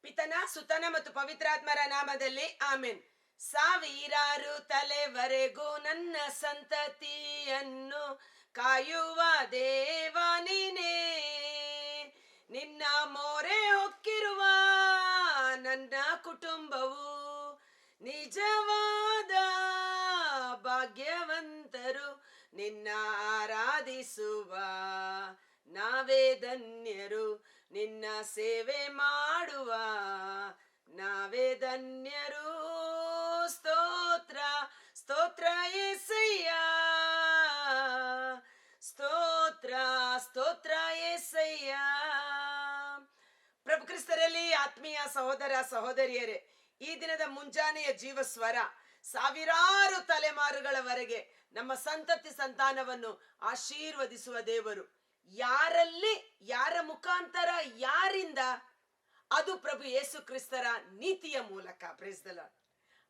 ಪಿತನ ಸುತನ ಮತ್ತು ಪವಿತ್ರಾತ್ಮರ ನಾಮದಲ್ಲಿ ಆಮೆನ್. ಸಾವಿರಾರು ತಲೆವರೆಗೂ ನನ್ನ ಸಂತತಿಯನ್ನು ಕಾಯುವ ದೇವ ನೀನೇ, ನಿನ್ನ ಮೋರೆ ಹೊಕ್ಕಿರುವ ನನ್ನ ಕುಟುಂಬವು ನಿಜವಾದ ಭಾಗ್ಯವಂತರು, ನಿನ್ನ ಆರಾಧಿಸುವ ನಾವೇ ಧನ್ಯರು, ನಿನ್ನ ಸೇವೆ ಮಾಡುವ ನಾವೇ ಧನ್ಯರು. ಸ್ತೋತ್ರ ಸ್ತೋತ್ರ యేసయ్య, ಸ್ತೋತ್ರ ಸ್ತೋತ್ರ యేసయ్య. ಪ್ರಭು ಕ್ರಿಸ್ತರಲ್ಲಿ ಆತ್ಮೀಯ ಸಹೋದರ ಸಹೋದರಿಯರೇ, ಈ ದಿನದ ಮುಂಜಾನೆಯ ಜೀವಸ್ವರ ಸಾವಿರಾರು ತಲೆಮಾರುಗಳವರೆಗೆ ನಮ್ಮ ಸಂತತಿ ಸಂತಾನವನ್ನು ಆಶೀರ್ವದಿಸುವ ದೇವರು. ಯಾರಲ್ಲಿ, ಯಾರ ಮುಖಾಂತರ, ಯಾರಿಂದ? ಅದು ಪ್ರಭು ಯೇಸು ಕ್ರಿಸ್ತರ ನೀತಿಯ ಮೂಲಕ. Praise the lord,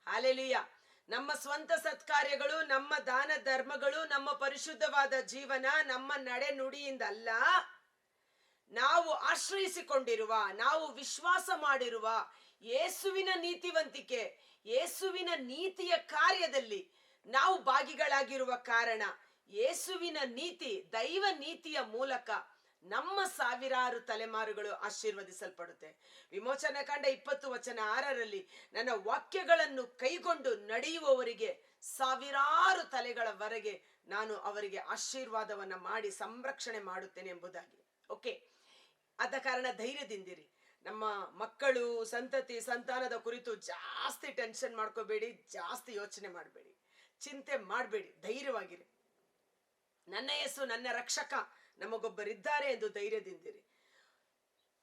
hallelujah. ನಮ್ಮ ಸ್ವಂತ ಸತ್ಕಾರ್ಯಗಳು, ನಮ್ಮ ದಾನ ಧರ್ಮಗಳು, ನಮ್ಮ ಪರಿಶುದ್ಧವಾದ ಜೀವನ, ನಮ್ಮ ನಡೆ ನುಡಿಯಿಂದಲ್ಲ, ನಾವು ಆಶ್ರಯಿಸಿಕೊಂಡಿರುವ, ನಾವು ವಿಶ್ವಾಸ ಮಾಡಿರುವ ಯೇಸುವಿನ ನೀತಿವಂತಿಕೆ, ಯೇಸುವಿನ ನೀತಿಯ ಕಾರ್ಯದಲ್ಲಿ ನಾವು ಭಾಗಿಗಳಾಗಿರುವ ಕಾರಣ ಯೇಸುವಿನ ನೀತಿ, ದೈವ ನೀತಿಯ ಮೂಲಕ ನಮ್ಮ ಸಾವಿರಾರು ತಲೆಮಾರುಗಳು ಆಶೀರ್ವದಿಸಲ್ಪಡುತ್ತೆ. ವಿಮೋಚನಾ ಕಾಂಡ 20:6 ನನ್ನ ವಾಕ್ಯಗಳನ್ನು ಕೈಗೊಂಡು ನಡೆಯುವವರಿಗೆ ಸಾವಿರಾರು ತಲೆಗಳವರೆಗೆ ನಾನು ಅವರಿಗೆ ಆಶೀರ್ವಾದವನ್ನ ಮಾಡಿ ಸಂರಕ್ಷಣೆ ಮಾಡುತ್ತೇನೆ ಎಂಬುದಾಗಿ. ಓಕೆ, ಆದ ಕಾರಣ ಧೈರ್ಯದಿಂದಿರಿ. ನಮ್ಮ ಮಕ್ಕಳು, ಸಂತತಿ ಸಂತಾನದ ಕುರಿತು ಜಾಸ್ತಿ ಟೆನ್ಷನ್ ಮಾಡ್ಕೋಬೇಡಿ, ಜಾಸ್ತಿ ಯೋಚನೆ ಮಾಡಬೇಡಿ, ಚಿಂತೆ ಮಾಡಬೇಡಿ, ಧೈರ್ಯವಾಗಿರಿ. ನನ್ನ ಯೇಸು ನನ್ನ ರಕ್ಷಕ, ನಮಗೊಬ್ಬರಿದ್ದಾರೆ ಎಂದು ಧೈರ್ಯದಿಂದಿರಿ.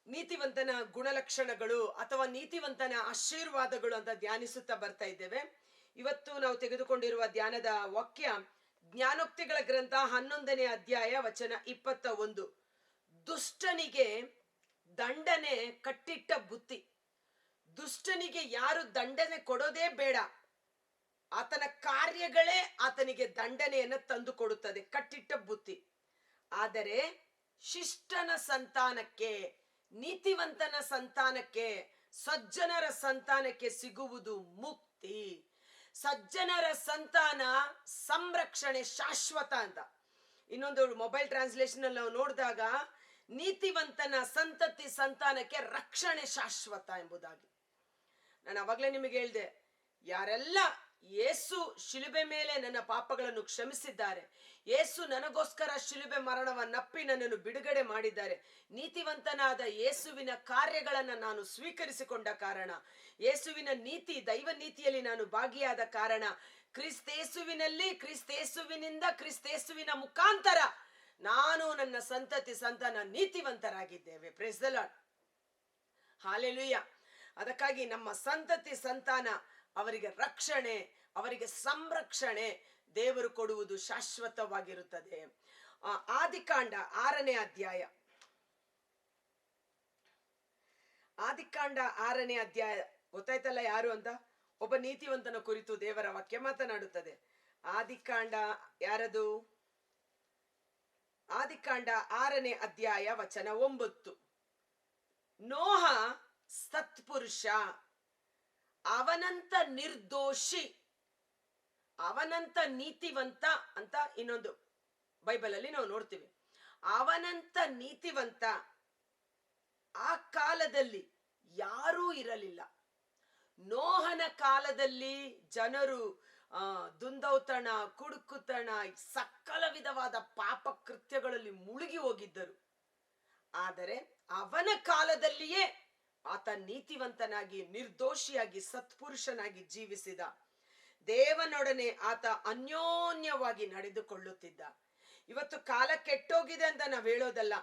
ನೀತಿವಂತನ ಗುಣಲಕ್ಷಣಗಳು ಅಥವಾ ನೀತಿವಂತನ ಆಶೀರ್ವಾದಗಳು ಅಂತ ಧ್ಯಾನಿಸುತ್ತಾ ಬರ್ತಾ ಇದ್ದೇವೆ. ಇವತ್ತು ನಾವು ತೆಗೆದುಕೊಂಡಿರುವ ಧ್ಯಾನದ ವಾಕ್ಯ ಜ್ಞಾನೋಕ್ತಿಗಳ ಗ್ರಂಥ 11ನೇ ಅಧ್ಯಾಯ ವಚನ 21. ದುಷ್ಟನಿಗೆ ದಂಡನೆ ಕಟ್ಟಿಟ್ಟ ಬುತ್ತಿ. ದುಷ್ಟನಿಗೆ ಯಾರು ದಂಡನೆ ಕೊಡೋದೇ ಬೇಡ, ಆತನ ಕಾರ್ಯಗಳೇ ಆತನಿಗೆ ದಂಡನೆಯನ್ನು ತಂದು ಕೊಡುತ್ತದೆ, ಕಟ್ಟಿಟ್ಟ ಬುತ್ತಿ. ಆದರೆ ಶಿಷ್ಟನ ಸಂತಾನಕ್ಕೆ, ನೀತಿವಂತನ ಸಂತಾನಕ್ಕೆ, ಸಜ್ಜನರ ಸಂತಾನಕ್ಕೆ ಸಿಗುವುದು ಮುಕ್ತಿ. ಸಜ್ಜನರ ಸಂತಾನ ಸಂರಕ್ಷಣೆ ಶಾಶ್ವತ ಅಂತ. ಇನ್ನೊಂದು ಮೊಬೈಲ್ ಟ್ರಾನ್ಸ್ಲೇಷನ್ ಅಲ್ಲಿ ನಾವು ನೋಡಿದಾಗ ನೀತಿವಂತನ ಸಂತತಿ ಸಂತಾನಕ್ಕೆ ರಕ್ಷಣೆ ಶಾಶ್ವತ ಎಂಬುದಾಗಿ. ನಾನು ಅವಾಗಲೇ ನಿಮಗೆ ಹೇಳಿದೆ, ಯಾರೆಲ್ಲ ಯೇಸು ಶಿಲುಬೆ ಮೇಲೆ ನನ್ನ ಪಾಪಗಳನ್ನು ಕ್ಷಮಿಸಿದ್ದಾರೆ, ಯೇಸು ನನಗೋಸ್ಕರ ಶಿಲುಬೆ ಮರಣವನ್ನಪ್ಪಿ ನನ್ನನ್ನು ಬಿಡುಗಡೆ ಮಾಡಿದ್ದಾರೆ, ನೀತಿವಂತನಾದ ಯೇಸುವಿನ ಕಾರ್ಯಗಳನ್ನು ನಾನು ಸ್ವೀಕರಿಸಿಕೊಂಡ ಕಾರಣ, ಯೇಸುವಿನ ನೀತಿ, ದೈವ ನೀತಿಯಲ್ಲಿ ನಾನು ಭಾಗಿಯಾದ ಕಾರಣ, ಕ್ರಿಸ್ತೇಸುವಿನಲ್ಲಿ, ಕ್ರಿಸ್ತೇಸುವಿನಿಂದ, ಕ್ರಿಸ್ತೇಸುವಿನ ಮುಖಾಂತರ ನಾನು ನನ್ನ ಸಂತತಿ ಸಂತಾನ ನೀತಿವಂತರಾಗಿದ್ದೇವೆ. Praise the lord, hallelujah. ಅದಕ್ಕಾಗಿ ನಮ್ಮ ಸಂತತಿ ಸಂತಾನ ಅವರಿಗೆ ರಕ್ಷಣೆ, ಅವರಿಗೆ ಸಂರಕ್ಷಣೆ ದೇವರು ಕೊಡುವುದು ಶಾಶ್ವತವಾಗಿರುತ್ತದೆ. ಆದಿಕಾಂಡ 6ನೇ ಅಧ್ಯಾಯ, ಆದಿಕಾಂಡ 6ನೇ ಅಧ್ಯಾಯ. ಗೊತ್ತಾಯ್ತಲ್ಲ ಯಾರು ಅಂತ? ಒಬ್ಬ ನೀತಿವಂತನ ಕುರಿತು ದೇವರ ವಾಕ್ಯ ಮಾತನಾಡುತ್ತದೆ. ಆದಿಕಾಂಡ ಯಾರದು? ಆದಿಕಾಂಡ 6ನೇ ಅಧ್ಯಾಯ ವಚನ 9. ನೋಹ ಸತ್ಪುರುಷ, ಅವನಂತ ನಿರ್ದೋಷಿ, ಅವನಂತ ನೀತಿವಂತ ಅಂತ ಇನ್ನೊಂದು ಬೈಬಲ್ ಅಲ್ಲಿ ನಾವು ನೋಡ್ತೀವಿ. ಅವನಂತ ನೀತಿವಂತ ಆ ಕಾಲದಲ್ಲಿ ಯಾರೂ ಇರಲಿಲ್ಲ. ನೋಹನ ಕಾಲದಲ್ಲಿ ಜನರು ದುಂದೌತಣ, ಕುಡುಕುತನ, ಸಕಲ ವಿಧವಾದ ಪಾಪ ಕೃತ್ಯಗಳಲ್ಲಿ ಮುಳುಗಿ ಹೋಗಿದ್ದರು. ಆದರೆ ಅವನ ಕಾಲದಲ್ಲಿಯೇ ಆತ ನೀತಿವಂತನಾಗಿ, ನಿರ್ದೋಷಿಯಾಗಿ, ಸತ್ಪುರುಷನಾಗಿ ಜೀವಿಸಿದ. ದೇವನೊಡನೆ ಆತ ಅನ್ಯೋನ್ಯವಾಗಿ ನಡೆದುಕೊಳ್ಳುತ್ತಿದ್ದ. ಇವತ್ತು ಕಾಲ ಕೆಟ್ಟೋಗಿದೆ ಅಂತ ನಾವು ಹೇಳೋದಲ್ಲ,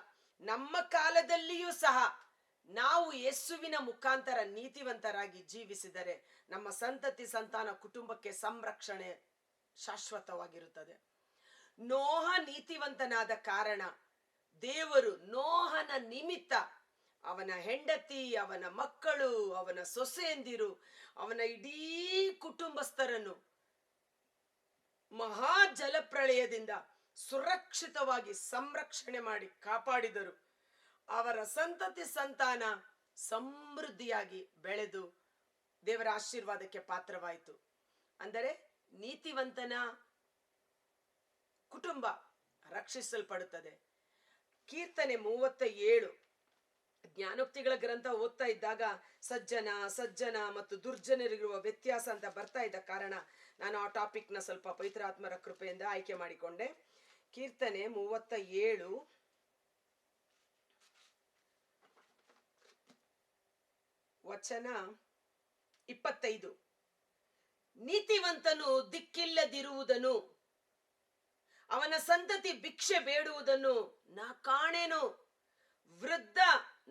ನಮ್ಮ ಕಾಲದಲ್ಲಿಯೂ ಸಹ ನಾವು ಯೇಸುವಿನ ಮುಖಾಂತರ ನೀತಿವಂತರಾಗಿ ಜೀವಿಸಿದರೆ ನಮ್ಮ ಸಂತತಿ ಸಂತಾನ ಕುಟುಂಬಕ್ಕೆ ಸಂರಕ್ಷಣೆ ಶಾಶ್ವತವಾಗಿರುತ್ತದೆ. ನೋಹ ನೀತಿವಂತನಾದ ಕಾರಣ ದೇವರು ನೋಹನ ನಿಮಿತ್ತ ಅವನ ಹೆಂಡತಿ, ಅವನ ಮಕ್ಕಳು, ಅವನ ಸೊಸೆಯಂದಿರು, ಅವನ ಇಡೀ ಕುಟುಂಬಸ್ಥರನ್ನು ಮಹಾ ಜಲಪ್ರಳಯದಿಂದ ಸುರಕ್ಷಿತವಾಗಿ ಸಂರಕ್ಷಣೆ ಮಾಡಿ ಕಾಪಾಡಿದರು. ಅವರ ಸಂತತಿ ಸಂತಾನ ಸಮೃದ್ಧಿಯಾಗಿ ಬೆಳೆದು ದೇವರ ಆಶೀರ್ವಾದಕ್ಕೆ ಪಾತ್ರವಾಯಿತು. ಅಂದರೆ ನೀತಿವಂತನ ಕುಟುಂಬ ರಕ್ಷಿಸಲ್ಪಡುತ್ತದೆ. ಕೀರ್ತನೆ 37, ಜ್ಞಾನೋಕ್ತಿಗಳ ಗ್ರಂಥ ಓದ್ತಾ ಇದ್ದಾಗ ಸಜ್ಜನ ಮತ್ತು ದುರ್ಜನರಿಗಿರುವ ವ್ಯತ್ಯಾಸ ಅಂತ ಬರ್ತಾ ಇದ್ದ ಕಾರಣ ನಾನು ಆ ಟಾಪಿಕ್ನ ಸ್ವಲ್ಪ ಪವಿತ್ರಾತ್ಮರ ಕೃಪೆಯಿಂದ ಆಯ್ಕೆ ಮಾಡಿಕೊಂಡೆ. ಕೀರ್ತನೆ 37 ವಚನ 25. ನೀತಿವಂತನು ದಿಕ್ಕಿಲ್ಲದಿರುವುದನ್ನು, ಅವನ ಸಂತತಿ ಭಿಕ್ಷೆ ಬೇಡುವುದನ್ನು ನಾ ಕಾಣೆನು. ವೃದ್ಧ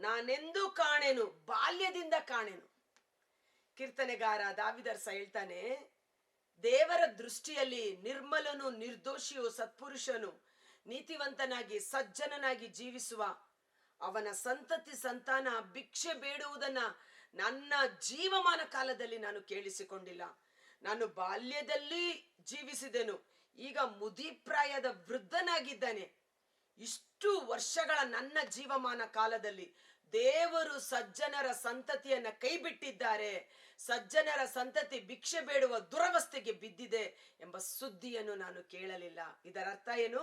ನಾನೆಂದೂ ಕಾಣೆನು, ಬಾಲ್ಯದಿಂದ ಕಾಣೆನು. ಕೀರ್ತನೆಗಾರ ದಾವಿದರ್ಸ ಹೇಳ್ತಾನೆ, ದೇವರ ದೃಷ್ಟಿಯಲ್ಲಿ ನಿರ್ಮಲನು, ನಿರ್ದೋಷಿಯು, ಸತ್ಪುರುಷನು, ನೀತಿವಂತನಾಗಿ ಸಜ್ಜನನಾಗಿ ಜೀವಿಸುವ ಅವನ ಸಂತತಿ ಸಂತಾನ ಭಿಕ್ಷೆ ಬೇಡುವುದನ್ನ ನನ್ನ ಜೀವಮಾನ ಕಾಲದಲ್ಲಿ ನಾನು ಕೇಳಿಸಿಕೊಂಡಿಲ್ಲ. ನಾನು ಬಾಲ್ಯದಲ್ಲಿ ಜೀವಿಸಿದೆನು, ಈಗ ಮುದಿಪ್ರಾಯದ ವೃದ್ಧನಾಗಿದ್ದಾನೆ. ಇಷ್ಟು ವರ್ಷಗಳ ನನ್ನ ಜೀವಮಾನ ಕಾಲದಲ್ಲಿ ದೇವರು ಸಜ್ಜನರ ಸಂತತಿಯನ್ನ ಕೈ ಬಿಟ್ಟಿದ್ದಾರೆ, ಸಜ್ಜನರ ಸಂತತಿ ಭಿಕ್ಷೆ ಬೇಡುವ ದುರವಸ್ಥೆಗೆ ಬಿದ್ದಿದೆ ಎಂಬ ಸುದ್ದಿಯನ್ನು ನಾನು ಕೇಳಲಿಲ್ಲ. ಇದರ ಅರ್ಥ ಏನು?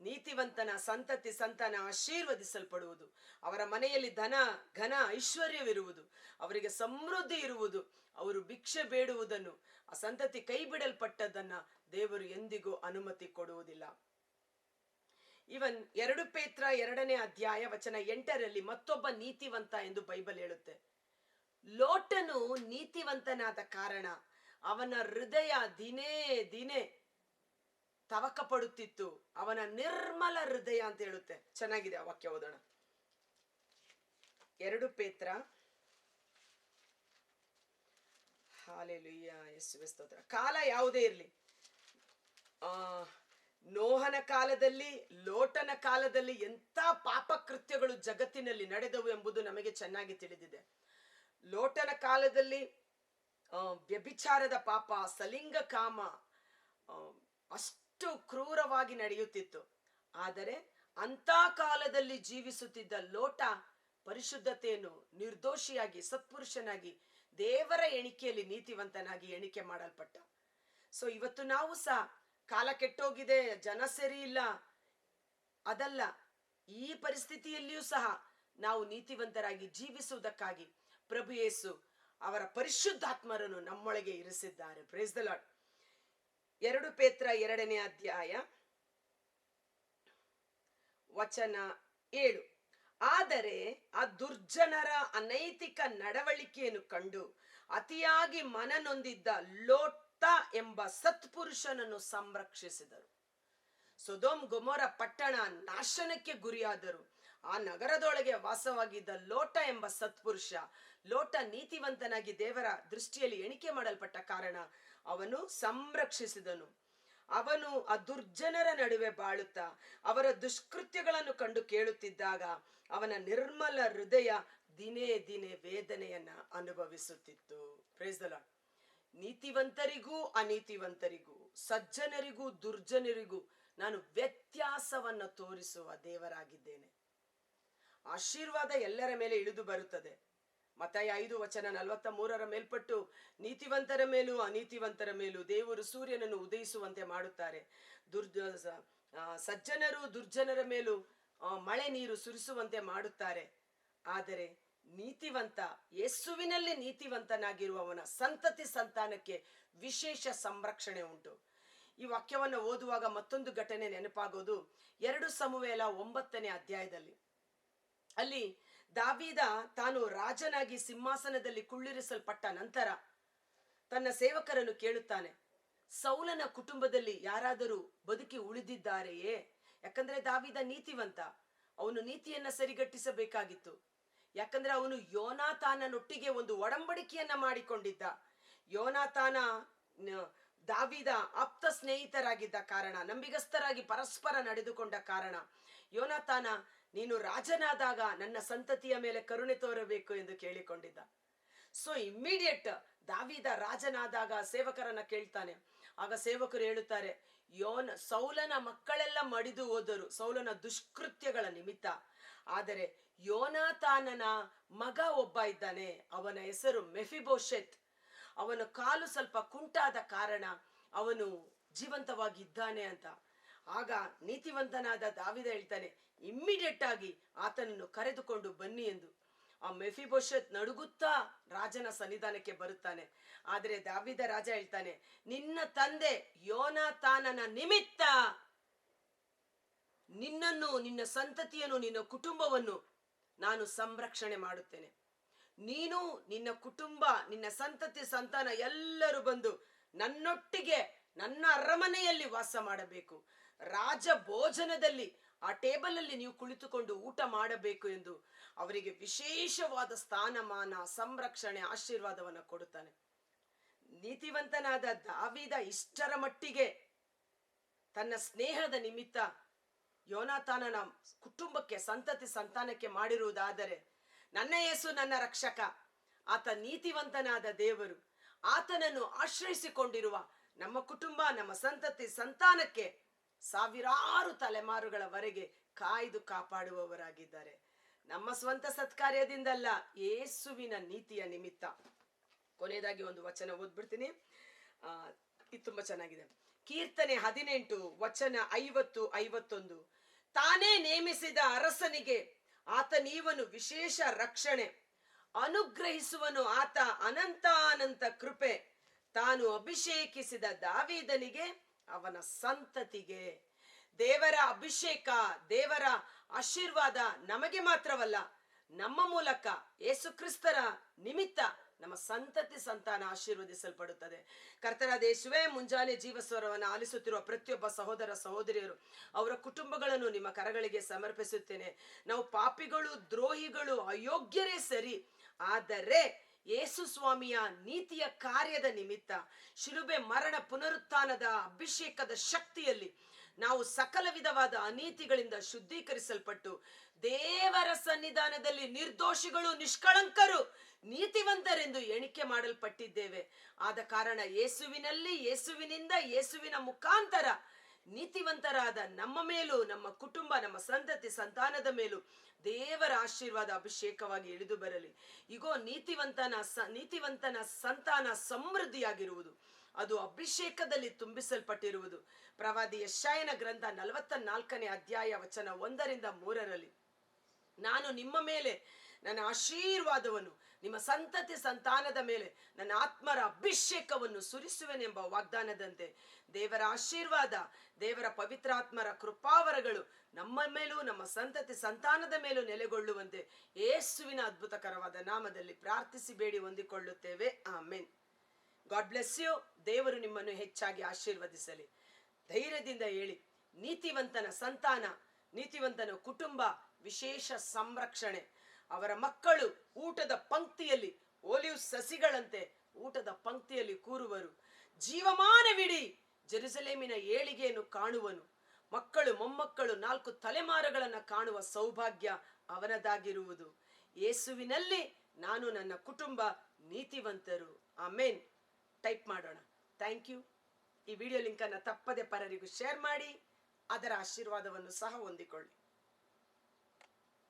ನೀತಿವಂತನ ಸಂತತಿ ಸಂತಾನ ಆಶೀರ್ವದಿಸಲ್ಪಡುವುದು, ಅವರ ಮನೆಯಲ್ಲಿ ಧನ ಘನ ಐಶ್ವರ್ಯವಿರುವುದು, ಅವರಿಗೆ ಸಮೃದ್ಧಿ ಇರುವುದು. ಅವರು ಭಿಕ್ಷೆ ಬೇಡುವುದನ್ನು, ಆ ಸಂತತಿ ಕೈ ಬಿಡಲ್ಪಟ್ಟದನ್ನ ದೇವರು ಎಂದಿಗೂ ಅನುಮತಿ ಕೊಡುವುದಿಲ್ಲ. ಇವನ್ 2 ಪೇತ್ರ 2ನೇ ಅಧ್ಯಾಯ ವಚನ 8ರಲ್ಲಿ ಮತ್ತೊಬ್ಬ ನೀತಿವಂತ ಎಂದು ಬೈಬಲ್ ಹೇಳುತ್ತೆ. ಲೋಟನು ನೀತಿವಂತನಾದ ಕಾರಣ ಅವನ ಹೃದಯ ದಿನೇ ದಿನೇ ತವಕ ಪಡುತ್ತಿತ್ತು. ಅವನ ನಿರ್ಮಲ ಹೃದಯ ಅಂತ ಹೇಳುತ್ತೆ. ಚೆನ್ನಾಗಿದೆ ಆ ವಾಕ್ಯ, ಓದೋಣ. 2 ಪೇತ್ರ, ಹಾಲೆಲೂಯಾ, ಯೇಸುವೇ ಸ್ತೋತ್ರ. ಕಾಲ ಯಾವುದೇ ಇರಲಿ, ನೋಹನ ಕಾಲದಲ್ಲಿ, ಲೋಟನ ಕಾಲದಲ್ಲಿ ಎಂಥ ಪಾಪ ಕೃತ್ಯಗಳು ಜಗತ್ತಿನಲ್ಲಿ ನಡೆದವು ಎಂಬುದು ನಮಗೆ ಚೆನ್ನಾಗಿ ತಿಳಿದಿದೆ. ಲೋಟನ ಕಾಲದಲ್ಲಿ ವ್ಯಭಿಚಾರದ ಪಾಪ, ಸಲಿಂಗ ಕಾಮ ಅಷ್ಟು ಕ್ರೂರವಾಗಿ ನಡೆಯುತ್ತಿತ್ತು. ಆದರೆ ಅಂಥ ಕಾಲದಲ್ಲಿ ಜೀವಿಸುತ್ತಿದ್ದ ಲೋಟ ಪರಿಶುದ್ಧತೆಯನ್ನು, ನಿರ್ದೋಷಿಯಾಗಿ ಸತ್ಪುರುಷನಾಗಿ ದೇವರ ಎಣಿಕೆಯಲ್ಲಿ ನೀತಿವಂತನಾಗಿ ಎಣಿಕೆ ಮಾಡಲ್ಪಟ್ಟ. ಸೊ ಇವತ್ತು ನಾವು ಸಹ ಕಾಲ ಕೆಟ್ಟೋಗಿದೆ, ಜನ ಸರಿ ಇಲ್ಲ, ಅದಲ್ಲ, ಈ ಪರಿಸ್ಥಿತಿಯಲ್ಲಿಯೂ ಸಹ ನಾವು ನೀತಿವಂತರಾಗಿ ಜೀವಿಸುವುದಕ್ಕಾಗಿ ಪ್ರಭು ಯೇಸು ಅವರ ಪರಿಶುದ್ಧಾತ್ಮರನ್ನು ನಮ್ಮೊಳಗೆ ಇರಿಸಿದ್ದಾರೆ. Price the lord. 2 ಪೇತ್ರ 2ನೇ ಅಧ್ಯಾಯ ವಚನ 7. ಆದರೆ ಆ ದುರ್ಜನರ ಅನೈತಿಕ ನಡವಳಿಕೆಯನ್ನು ಕಂಡು ಅತಿಯಾಗಿ ಮನನೊಂದಿದ್ದ ಲೋಟ ಎಂಬ ಸತ್ಪುರುಷನನ್ನು ಸಂರಕ್ಷಿಸಿದರು. ಸೊದೋಮ್ ಗೊಮೋರ ಪಟ್ಟಣ ನಾಶನಕ್ಕೆ ಗುರಿಯಾದರು. ಆ ನಗರದೊಳಗೆ ವಾಸವಾಗಿದ್ದ ಲೋಟ ಎಂಬ ಸತ್ಪುರುಷ, ಲೋಟ ನೀತಿವಂತನಾಗಿ ದೇವರ ದೃಷ್ಟಿಯಲ್ಲಿ ಎಣಿಕೆ ಮಾಡಲ್ಪಟ್ಟ ಕಾರಣ ಅವನು ಸಂರಕ್ಷಿಸಿದನು. ಅವನು ಆ ದುರ್ಜನರ ನಡುವೆ ಬಾಳುತ್ತಾ ಅವರ ದುಷ್ಕೃತ್ಯಗಳನ್ನು ಕಂಡು ಕೇಳುತ್ತಿದ್ದಾಗ ಅವನ ನಿರ್ಮಲ ಹೃದಯ ದಿನೇ ದಿನೇ ವೇದನೆಯನ್ನ ಅನುಭವಿಸುತ್ತಿತ್ತು. Praise the lord. ನೀತಿವಂತರಿಗೂ ಅನೀತಿವಂತರಿಗೂ, ಸಜ್ಜನರಿಗೂ ದುರ್ಜನರಿಗೂ ನಾನು ವ್ಯತ್ಯಾಸವನ್ನು ತೋರಿಸುವ ದೇವರಾಗಿದ್ದೇನೆ. ಆಶೀರ್ವಾದ ಎಲ್ಲರ ಮೇಲೆ ಇಳಿದು ಬರುತ್ತದೆ. ಮತ್ತಾಯ 5 ವಚನ 43 ಮೇಲ್ಪಟ್ಟು ನೀತಿವಂತರ ಮೇಲೂ ಅನೀತಿವಂತರ ಮೇಲೂ ದೇವರು ಸೂರ್ಯನನ್ನು ಉದಯಿಸುವಂತೆ ಮಾಡುತ್ತಾರೆ. ಸಜ್ಜನರು ದುರ್ಜನರ ಮೇಲೂ ಮಳೆ ನೀರು ಸುರಿಸುವಂತೆ ಮಾಡುತ್ತಾರೆ. ಆದರೆ ನೀತಿವಂತ, ಯೇಸುವಿನಲ್ಲಿ ನೀತಿವಂತನಾಗಿರುವವನ ಸಂತತಿ ಸಂತಾನಕ್ಕೆ ವಿಶೇಷ ಸಂರಕ್ಷಣೆ ಉಂಟು. ಈ ವಾಕ್ಯವನ್ನು ಓದುವಾಗ ಮತ್ತೊಂದು ಘಟನೆ ನೆನಪಾಗೋದು 2 ಸಮುವೇಲ 9ನೇ ಅಧ್ಯಾಯದಲ್ಲಿ. ಅಲ್ಲಿ ದಾವೀದ ತಾನು ರಾಜನಾಗಿ ಸಿಂಹಾಸನದಲ್ಲಿ ಕುಳ್ಳಿರಿಸಲ್ಪಟ್ಟ ನಂತರ ತನ್ನ ಸೇವಕರನ್ನು ಕೇಳುತ್ತಾನೆ, ಸೌಲನ ಕುಟುಂಬದಲ್ಲಿ ಯಾರಾದರೂ ಬದುಕಿ ಉಳಿದಿದ್ದಾರೆಯೇ? ಯಾಕಂದ್ರೆ ದಾವೀದ ನೀತಿವಂತ, ಅವನು ನೀತಿಯನ್ನ ಸರಿಗಟ್ಟಿಸಬೇಕಾಗಿತ್ತು. ಯಾಕಂದ್ರೆ ಅವನು ಯೋನಾತಾನನೊಟ್ಟಿಗೆ ಒಂದು ಒಡಂಬಡಿಕೆಯನ್ನ ಮಾಡಿಕೊಂಡಿದ್ದ. ಯೋನಾತಾನ ದಾವೀದ ಆಪ್ತ ಸ್ನೇಹಿತರಾಗಿದ್ದ ಕಾರಣ, ನಂಬಿಗಸ್ತರಾಗಿ ಪರಸ್ಪರ ನಡೆದುಕೊಂಡ ಕಾರಣ ಯೋನಾತಾನ, ನೀನು ರಾಜನಾದಾಗ ನನ್ನ ಸಂತತಿಯ ಮೇಲೆ ಕರುಣೆ ತೋರಬೇಕು ಎಂದು ಕೇಳಿಕೊಂಡಿದ್ದ. ಸೊ ಇಮ್ಮಿಡಿಯೇಟ್ ದಾವೀದ ರಾಜನಾದಾಗ ಸೇವಕರನ್ನ ಕೇಳ್ತಾನೆ. ಆಗ ಸೇವಕರು ಹೇಳುತ್ತಾರೆ, ಸೌಲನ ಮಕ್ಕಳೆಲ್ಲ ಮಡಿದು ಹೋದರು ಸೌಲನ ದುಷ್ಕೃತ್ಯಗಳ ನಿಮಿತ್ತ, ಆದರೆ ಯೋನಾತಾನನ ಮಗ ಒಬ್ಬ ಇದ್ದಾನೆ, ಅವನ ಹೆಸರು ಮೆಫಿಬೋಶೆತ್. ಅವನ ಕಾಲು ಸ್ವಲ್ಪ ಕುಂಟಾದ ಕಾರಣ ಅವನು ಜೀವಂತವಾಗಿದ್ದಾನೆ ಅಂತ. ಆಗ ನೀತಿವಂತನಾದ ದಾವಿದ ಹೇಳ್ತಾನೆ, ಇಮ್ಮಿಡಿಯೇಟ್ ಆಗಿ ಆತನನ್ನು ಕರೆದುಕೊಂಡು ಬನ್ನಿ ಎಂದು. ಆ ಮೆಫಿಬೋಶೆತ್ ನಡುಗುತ್ತಾ ರಾಜನ ಸನ್ನಿಧಾನಕ್ಕೆ ಬರುತ್ತಾನೆ. ಆದರೆ ದಾವಿದ ರಾಜ ಹೇಳ್ತಾನೆ, ನಿನ್ನ ತಂದೆ ಯೋನಾತಾನನ ನಿಮಿತ್ತ ನಿನ್ನನ್ನು, ನಿನ್ನ ಸಂತತಿಯನ್ನು, ನಿನ್ನ ಕುಟುಂಬವನ್ನು ನಾನು ಸಂರಕ್ಷಣೆ ಮಾಡುತ್ತೇನೆ. ನೀನು, ನಿನ್ನ ಕುಟುಂಬ, ನಿನ್ನ ಸಂತತಿ ಸಂತಾನ ಎಲ್ಲರೂ ಬಂದು ನನ್ನೊಟ್ಟಿಗೆ ನನ್ನ ಅರಮನೆಯಲ್ಲಿ ವಾಸ ಮಾಡಬೇಕು. ರಾಜ ಭೋಜನದಲ್ಲಿ ಆ ಟೇಬಲ್ ಅಲ್ಲಿ ನೀವು ಕುಳಿತುಕೊಂಡು ಊಟ ಮಾಡಬೇಕು ಎಂದು ಅವರಿಗೆ ವಿಶೇಷವಾದ ಸ್ಥಾನಮಾನ, ಸಂರಕ್ಷಣೆ, ಆಶೀರ್ವಾದವನ್ನು ಕೊಡುತ್ತಾನೆ. ನೀತಿವಂತನಾದ ದಾವೀದ ಇಷ್ಟರ ಮಟ್ಟಿಗೆ ತನ್ನ ಸ್ನೇಹದ ನಿಮಿತ್ತ ಯೋನಾತಾನನ ಕುಟುಂಬಕ್ಕೆ, ಸಂತತಿ ಸಂತಾನಕ್ಕೆ ಮಾಡಿರುವುದಾದರೆ, ನನ್ನ ಯೇಸು ನನ್ನ ರಕ್ಷಕ, ಆತ ನೀತಿವಂತನಾದ ದೇವರು, ಆತನನ್ನು ಆಶ್ರಯಿಸಿಕೊಂಡಿರುವ ನಮ್ಮ ಕುಟುಂಬ, ನಮ್ಮ ಸಂತತಿ ಸಂತಾನಕ್ಕೆ ಸಾವಿರಾರು ತಲೆಮಾರುಗಳವರೆಗೆ ಕಾಯ್ದು ಕಾಪಾಡುವವರಾಗಿದ್ದಾರೆ. ನಮ್ಮ ಸ್ವಂತ ಸತ್ಕಾರ್ಯದಿಂದಲ್ಲ, ಯೇಸುವಿನ ನೀತಿಯ ನಿಮಿತ್ತ. ಕೊನೆಯದಾಗಿ ಒಂದು ವಚನ ಓದ್ಬಿಡ್ತೀನಿ. ಇದು ತುಂಬಾ ಚೆನ್ನಾಗಿದೆ. ಕೀರ್ತನೆ 18 ವಚನ 50-51. ತಾನೇ ನೇಮಿಸಿದ ಅರಸನಿಗೆ ಆತನೀವನು ವಿಶೇಷ ರಕ್ಷಣೆ, ಅನುಗ್ರಹಿಸುವನು ಆತ ಅನಂತಾನಂತ ಕೃಪೆ. ತಾನು ಅಭಿಷೇಕಿಸಿದ ದಾವೀದನಿಗೆ, ಅವನ ಸಂತತಿಗೆ. ದೇವರ ಅಭಿಷೇಕ, ದೇವರ ಆಶೀರ್ವಾದ ನಮಗೆ ಮಾತ್ರವಲ್ಲ, ನಮ್ಮ ಮೂಲಕ ಯೇಸು ಕ್ರಿಸ್ತರ ನಿಮಿತ್ತ ನಮ್ಮ ಸಂತತಿ ಸಂತಾನ ಆಶೀರ್ವದಿಸಲ್ಪಡುತ್ತದೆ. ಕರ್ತನಾದ ಯೇಸುವೇ, ಮುಂಜಾನೆ ಜೀವಸ್ವರವನ್ನು ಆಲಿಸುತ್ತಿರುವ ಪ್ರತಿಯೊಬ್ಬ ಸಹೋದರ ಸಹೋದರಿಯರು, ಅವರ ಕುಟುಂಬಗಳನ್ನು ನಿಮ್ಮ ಕರಗಳಿಗೆ ಸಮರ್ಪಿಸುತ್ತೇನೆ. ನಾವು ಪಾಪಿಗಳು, ದ್ರೋಹಿಗಳು, ಅಯೋಗ್ಯರೇ ಸರಿ, ಆದರೆ ಯೇಸು ಸ್ವಾಮಿಯ ನೀತಿಯ ಕಾರ್ಯದ ನಿಮಿತ್ತ, ಶಿಲುಬೆ ಮರಣ ಪುನರುತ್ಥಾನದ ಅಭಿಷೇಕದ ಶಕ್ತಿಯಲ್ಲಿ ನಾವು ಸಕಲ ವಿಧವಾದ ಅನೀತಿಗಳಿಂದ ಶುದ್ಧೀಕರಿಸಲ್ಪಟ್ಟು ದೇವರ ಸನ್ನಿಧಾನದಲ್ಲಿ ನಿರ್ದೋಷಿಗಳು, ನಿಷ್ಕಳಂಕರು, ನೀತಿವಂತರೆಂದು ಎಣಿಕೆ ಮಾಡಲ್ಪಟ್ಟಿದ್ದೇವೆ. ಆದ ಕಾರಣ ಯೇಸುವಿನಲ್ಲಿ, ಯೇಸುವಿನಿಂದ, ಯೇಸುವಿನ ಮುಖಾಂತರ ನೀತಿವಂತರಾದ ನಮ್ಮ ಮೇಲೂ, ನಮ್ಮ ಕುಟುಂಬ, ನಮ್ಮ ಸಂತತಿ ಸಂತಾನದ ಮೇಲೂ ದೇವರ ಆಶೀರ್ವಾದ ಅಭಿಷೇಕವಾಗಿ ಇಳಿದು ಬರಲಿ. ಇಗೋ, ನೀತಿವಂತನ ಸಂತಾನ ಸಮೃದ್ಧಿಯಾಗಿರುವುದು, ಅದು ಅಭಿಷೇಕದಲ್ಲಿ ತುಂಬಿಸಲ್ಪಟ್ಟಿರುವುದು. ಪ್ರವಾದಿ ಯೆಶಾಯನ ಗ್ರಂಥ 44ನೇ ಅಧ್ಯಾಯ ವಚನ 1-3. ನಾನು ನಿಮ್ಮ ಮೇಲೆ ನನ್ನ ಆಶೀರ್ವಾದವನ್ನು, ನಿಮ್ಮ ಸಂತತಿ ಸಂತಾನದ ಮೇಲೆ ನನ್ನ ಆತ್ಮರ ಅಭಿಷೇಕವನ್ನು ಸುರಿಸುವೆನೆಂಬ ವಾಗ್ದಾನದಂತೆ ದೇವರ ಆಶೀರ್ವಾದ, ದೇವರ ಪವಿತ್ರಾತ್ಮರ ಕೃಪಾವರಗಳು ನಮ್ಮ ಮೇಲೂ, ನಮ್ಮ ಸಂತತಿ ಸಂತಾನದ ಮೇಲೂ ನೆಲೆಗೊಳ್ಳುವಂತೆ ಯೇಸುವಿನ ಅದ್ಭುತಕರವಾದ ನಾಮದಲ್ಲಿ ಪ್ರಾರ್ಥಿಸಿ ಬೇಡಿ ಹೊಂದಿಕೊಳ್ಳುತ್ತೇವೆ. ಆಮೆನ್. God bless you. ದೇವರು ನಿಮ್ಮನ್ನು ಹೆಚ್ಚಾಗಿ ಆಶೀರ್ವದಿಸಲಿ. ಧೈರ್ಯದಿಂದ ಹೇಳಿ, ನೀತಿವಂತನ ಸಂತಾನ, ನೀತಿವಂತನ ಕುಟುಂಬ ವಿಶೇಷ ಸಂರಕ್ಷಣೆ. ಅವರ ಮಕ್ಕಳು ಊಟದ ಪಂಕ್ತಿಯಲ್ಲಿ ಓಲಿವ್ ಸಸಿಗಳಂತೆ ಊಟದ ಪಂಕ್ತಿಯಲ್ಲಿ ಕೂರುವರು. ಜೀವಮಾನವಿಡೀ ಜೆರುಸಲೇಮಿನ ಏಳಿಗೆಯನ್ನು ಕಾಣುವನು. ಮಕ್ಕಳು, ಮೊಮ್ಮಕ್ಕಳು, 4 ತಲೆಮಾರುಗಳನ್ನು ಕಾಣುವ ಸೌಭಾಗ್ಯ ಅವನದಾಗಿರುವುದು. ಯೇಸುವಿನಲ್ಲಿ ನಾನು, ನನ್ನ ಕುಟುಂಬ ನೀತಿವಂತರು. ಆಮೇನ್. ಟೈಪ್ ಮಾಡೋಣ. Thank you. ಈ ವಿಡಿಯೋ ಲಿಂಕನ್ನು ತಪ್ಪದೆ ಪರರಿಗೂ ಶೇರ್ ಮಾಡಿ, ಅದರ ಆಶೀರ್ವಾದವನ್ನು ಸಹ ಹೊಂದಿಕೊಳ್ಳಿ.